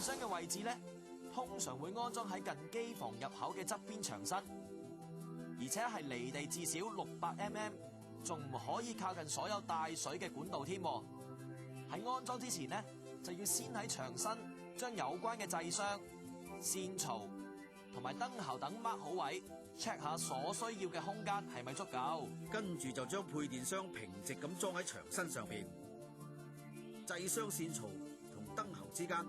箱嘅位置咧，通常會安裝喺近機房入口嘅側邊牆身，而且係離地至少600mm，仲唔可以靠近所有帶水嘅管道添。喺安裝之前呢，就要先喺牆身將有關嘅掣箱、線槽同埋燈喉等 mark 好位 ，check 下所需要嘅空間係咪足夠。跟住就將配電箱平直咁裝喺牆身上邊，掣箱線槽同燈喉之間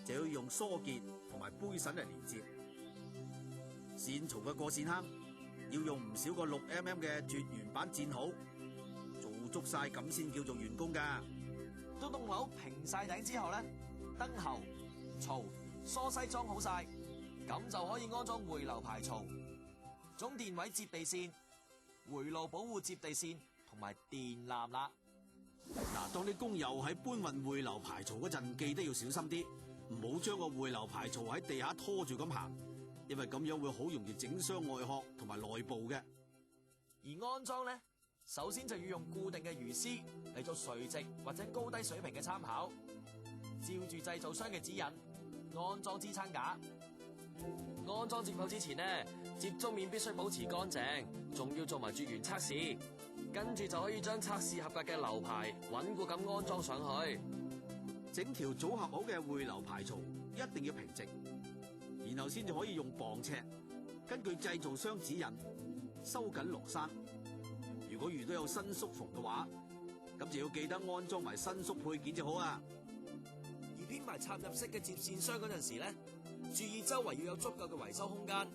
就要用梳結同埋杯繩嚟連接。線槽嘅過線坑要用唔少過6mm嘅絕緣板墊好，做足晒咁先叫做完工噶。到棟樓平晒頂之後咧，燈喉、槽、疏西裝好晒，咁就可以安裝回流排槽、總電位接地線、回路保護接地線同埋電纜啦。嗱，當啲工友喺搬運回流排槽嗰陣，記得要小心啲，唔好將個回流排槽喺地下拖住咁行，因為咁樣會好容易整傷外殼同埋內部嘅。而安裝咧，首先就要用固定嘅魚絲嚟做垂直或者高低水平嘅參考，照住製造商嘅指引安裝支撐架。安裝接口之前呢，接觸面必須保持乾淨，仲要做埋絕緣測試，跟住就可以將測試合格嘅流排穩固咁安裝上去。整條組合好嘅回流排槽一定要平直，然後先至可以用磅尺，根據製造商指引收緊螺栓。如果遇到有伸縮縫嘅話，咁就要記得安裝埋伸縮配件就好啊。而編排插入式嘅接線箱嗰陣時咧，注意周圍要有足夠嘅維修空間，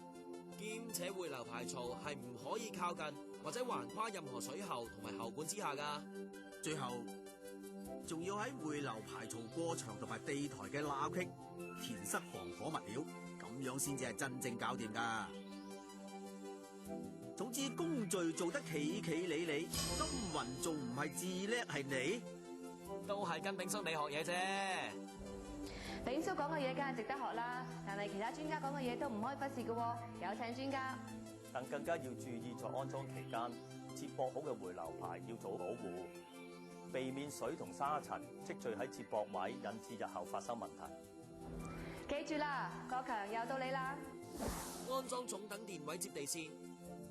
兼且回流排槽係唔可以靠近或者橫跨任何水喉同埋喉管之下噶。最後仲要喺回流排槽過牆同埋地台嘅罅隙填塞防火物料，咁樣先至係真正搞掂噶。總之工序做得企企理理，金雲仲唔係至叻係你？都係跟炳叔你學嘢啫。炳叔講嘅嘢梗係值得學啦，但係其他專家講嘅嘢都唔可以忽視嘅。有請專家。但更加要注意在安裝期間，接駁好嘅回流排要做好保護，避免水同沙塵積聚喺接駁位，引致日後發生問題。記住啦，國強又到你啦。安裝總等電位接地線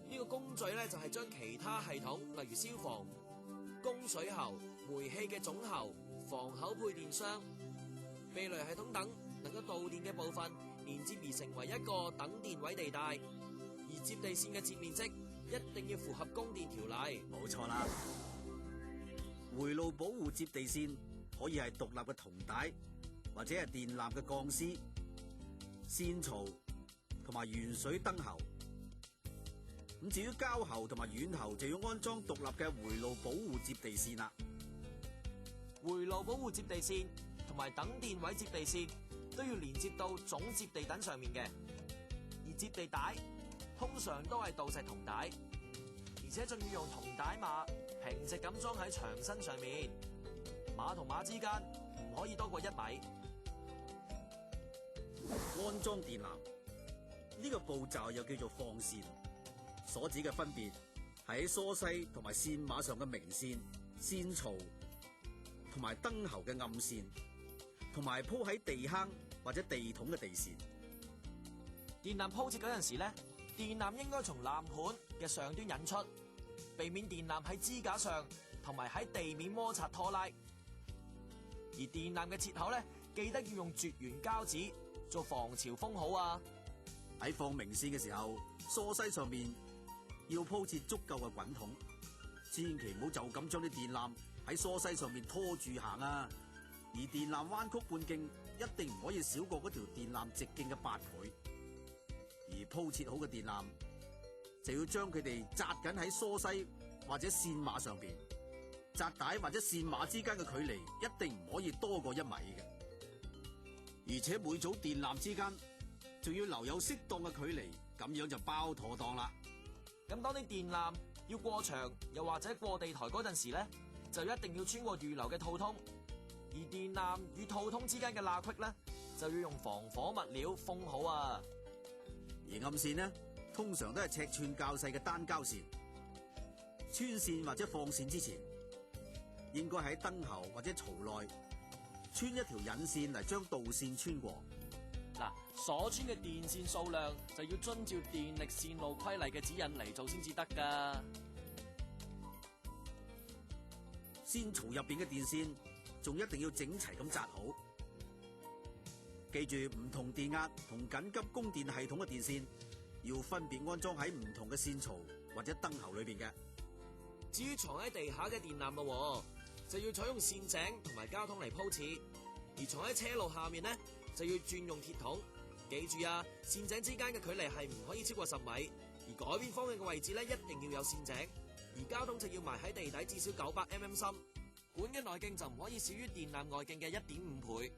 呢個工序咧，就係將其他系統，例如消防、供水喉、煤氣嘅總喉、防口配電箱、避雷系統等能夠導電嘅部分連接而成為一個等電位地帶，而接地線嘅接面積一定要符合供電條例。冇錯啦，回路保護接地線可以係獨立嘅銅帶，或者係電纜嘅鋼絲、線槽同埋懸水燈喉。咁至於膠喉同埋軟喉就要安裝獨立嘅回路保護接地線啦。回路保護接地線同埋等電位接地線都要連接到總接地等上面嘅，而接地帶通常都係鍍石銅帶，而且仲要用銅帶碼平直咁裝喺牆身上面，碼同碼之間唔可以多過1米。安裝電纜呢個步驟又叫做放線，所指嘅分別係喺疏西同埋線碼上嘅明線、線槽同埋燈喉嘅暗線，同埋鋪喺地坑或者地筒嘅地線。電纜鋪設嗰陣時咧，電纜應該從纜盤嘅上端引出，避免電纜喺支架上同埋喺地面摩擦拖拉。而電纜嘅切口咧，記得要用絕緣膠紙做防潮封好啊。喺放明線嘅時候，疏西上面要鋪設足夠嘅滾筒，千祈唔好就咁將啲電纜喺疏西上面拖住行啊！而電纜彎曲半徑一定唔可以少過嗰條電纜直徑嘅8倍。而鋪設好嘅電纜就要將佢哋紮緊喺疏西或者線碼上邊，紮帶或者線碼之間嘅距離一定唔可以多過1米嘅，而且每組電纜之間仲要留有適當嘅距離，咁樣就包妥當啦。咁當啲電纜要過牆又或者過地台嗰陣時咧，就一定要穿過預留嘅套通，而電纜與套通之間嘅罅隙咧，就要用防火物料封好啊。而暗線呢，通常都係尺寸較細嘅單膠線，穿線或者放線之前，應該喺燈喉或者槽內穿一條引線嚟將導線穿過。嗱，所穿嘅電線數量就要遵照電力線路規例嘅指引嚟做先至得㗎。線槽入邊嘅電線仲一定要整齊咁紮好。記住，唔同電壓同緊急供電系統嘅電線要分別安裝喺唔同嘅線槽或者燈喉裏邊嘅。至於藏喺地下嘅電纜咯，就要採用線井同埋膠桶嚟鋪設；而藏喺車路下面呢，就要轉用鐵桶。記住啊，線井之間嘅距離係唔可以超過10米，而改變方向嘅位置咧一定要有線井。而膠桶就要埋喺地底至少900mm深，管嘅內徑就唔可以少於電纜外徑嘅1.5倍。